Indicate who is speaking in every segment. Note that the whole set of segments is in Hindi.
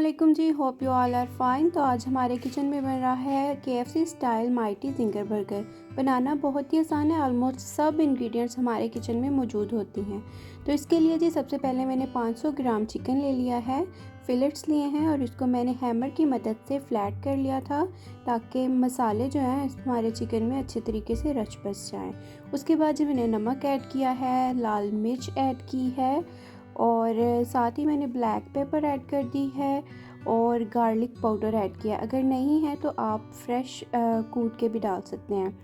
Speaker 1: अस्सलामुअलैकुम जी, hope you all are fine. तो आज हमारे किचन में बन रहा है KFC style mighty zinger burger. बनाना बहुत ही आसान है, ऑलमोस्ट सब इंग्रेडिएंट्स हमारे किचन में मौजूद होती हैं। तो इसके लिए जी सबसे पहले मैंने 500 ग्राम चिकन ले लिया है, फिलेट्स लिए हैं और इसको मैंने हैमर की मदद से फ्लैट कर लिया था ताकि मसाले जो हैं हमारे चिकन में अच्छे तरीके से रच बस जाएँ। उसके बाद जो मैंने नमक ऐड किया है, लाल मिर्च ऐड की है और साथ ही मैंने ब्लैक पेपर ऐड कर दी है और गार्लिक पाउडर ऐड किया। अगर नहीं है तो आप फ्रेश कूट के भी डाल सकते हैं।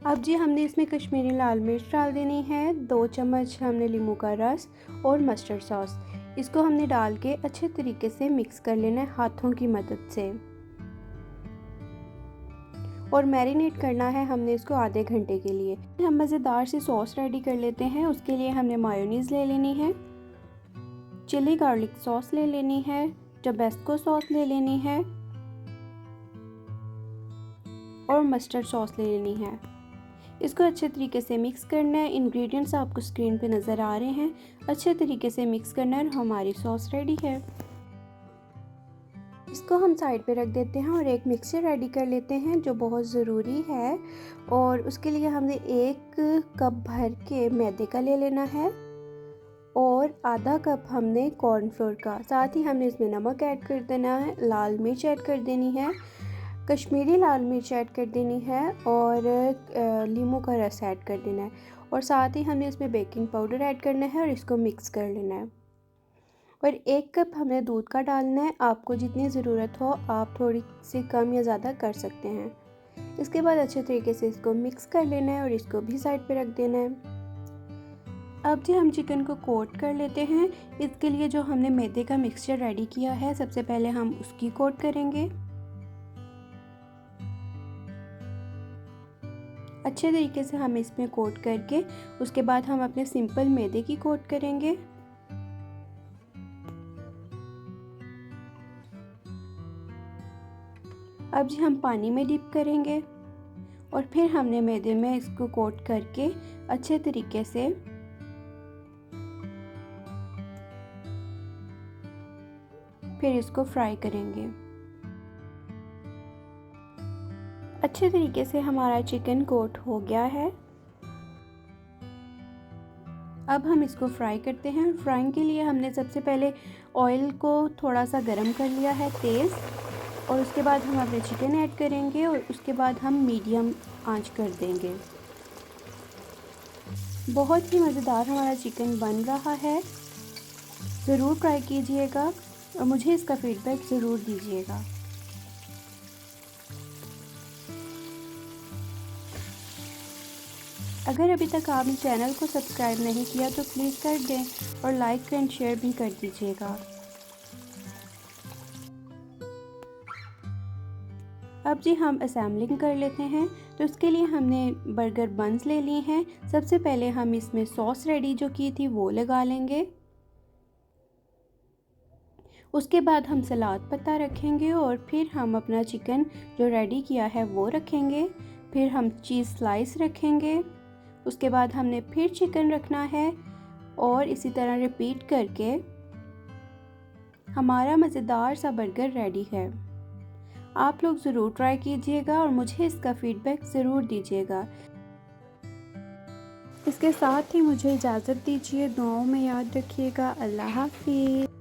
Speaker 1: अब जी हमने इसमें कश्मीरी लाल मिर्च डाल देनी है, 2 चम्मच हमने नींबू का रस और मस्टर्ड सॉस। इसको हमने डाल के अच्छे तरीके से मिक्स कर लेना है हाथों की मदद से और मैरिनेट करना है हमने इसको आधे घंटे के लिए। हम मज़ेदार सी सॉस रेडी कर लेते हैं। उसके लिए हमने मायोनीज़ ले लेनी है, चिली गार्लिक सॉस ले लेनी है, टबेस्को सॉस ले लेनी है और मस्टर्ड सॉस ले लेनी है। इसको अच्छे तरीके से मिक्स करना है। इंग्रेडिएंट्स आपको स्क्रीन पे नज़र आ रहे हैं। अच्छे तरीके से मिक्स करना है और हमारी सॉस रेडी है। इसको हम साइड पे रख देते हैं और एक मिक्सचर रेडी कर लेते हैं जो बहुत ज़रूरी है। और उसके लिए हमने 1 कप भर के मैदे का ले लेना है और आधा कप हमने कॉर्नफ्लोर का। साथ ही हमने इसमें नमक ऐड कर देना है, लाल मिर्च ऐड कर देनी है, कश्मीरी लाल मिर्च ऐड कर देनी है और नींबू का रस ऐड कर देना है और साथ ही हमने इसमें बेकिंग पाउडर ऐड करना है और इसको मिक्स कर लेना है। और 1 कप हमने दूध का डालना है। आपको जितनी ज़रूरत हो आप थोड़ी सी कम या ज़्यादा कर सकते हैं। इसके बाद अच्छे तरीके से इसको मिक्स कर लेना है और इसको भी साइड पे रख देना है। अब जी हम चिकन को कोट कर लेते हैं। इसके लिए जो हमने मैदे का मिक्सचर रेडी किया है सबसे पहले हम उसकी कोट करेंगे। अच्छे तरीके से हम इसमें कोट करके उसके बाद हम अपने सिंपल मैदे की कोट करेंगे। अब जी हम पानी में डिप करेंगे और फिर हमने मैदे में इसको कोट करके अच्छे तरीके से फिर इसको फ्राई करेंगे। अच्छे तरीके से हमारा चिकन कोट हो गया है। अब हम इसको फ्राई करते हैं। फ्राइंग के लिए हमने सबसे पहले ऑयल को थोड़ा सा गर्म कर लिया है तेज़ और उसके बाद हम अपने चिकन ऐड करेंगे और उसके बाद हम मीडियम आंच कर देंगे। बहुत ही मज़ेदार हमारा चिकन बन रहा है। ज़रूर ट्राई कीजिएगा और मुझे इसका फीडबैक ज़रूर दीजिएगा। अगर अभी तक आपने चैनल को सब्सक्राइब नहीं किया तो प्लीज़ कर दें और लाइक एंड शेयर भी कर दीजिएगा। अब जी हम असेंबलिंग कर लेते हैं। तो इसके लिए हमने बर्गर बन्स ले लिए हैं। सबसे पहले हम इसमें सॉस रेडी जो की थी वो लगा लेंगे। उसके बाद हम सलाद पत्ता रखेंगे और फिर हम अपना चिकन जो रेडी किया है वो रखेंगे। फिर हम चीज़ स्लाइस रखेंगे। उसके बाद हमने फिर चिकन रखना है और इसी तरह रिपीट करके हमारा मज़ेदार सा बर्गर रेडी है। आप लोग ज़रूर ट्राई कीजिएगा और मुझे इसका फीडबैक ज़रूर दीजिएगा। इसके साथ ही मुझे इजाज़त दीजिए। दुआओं में याद रखिएगा। अल्लाह हाफ़िज़।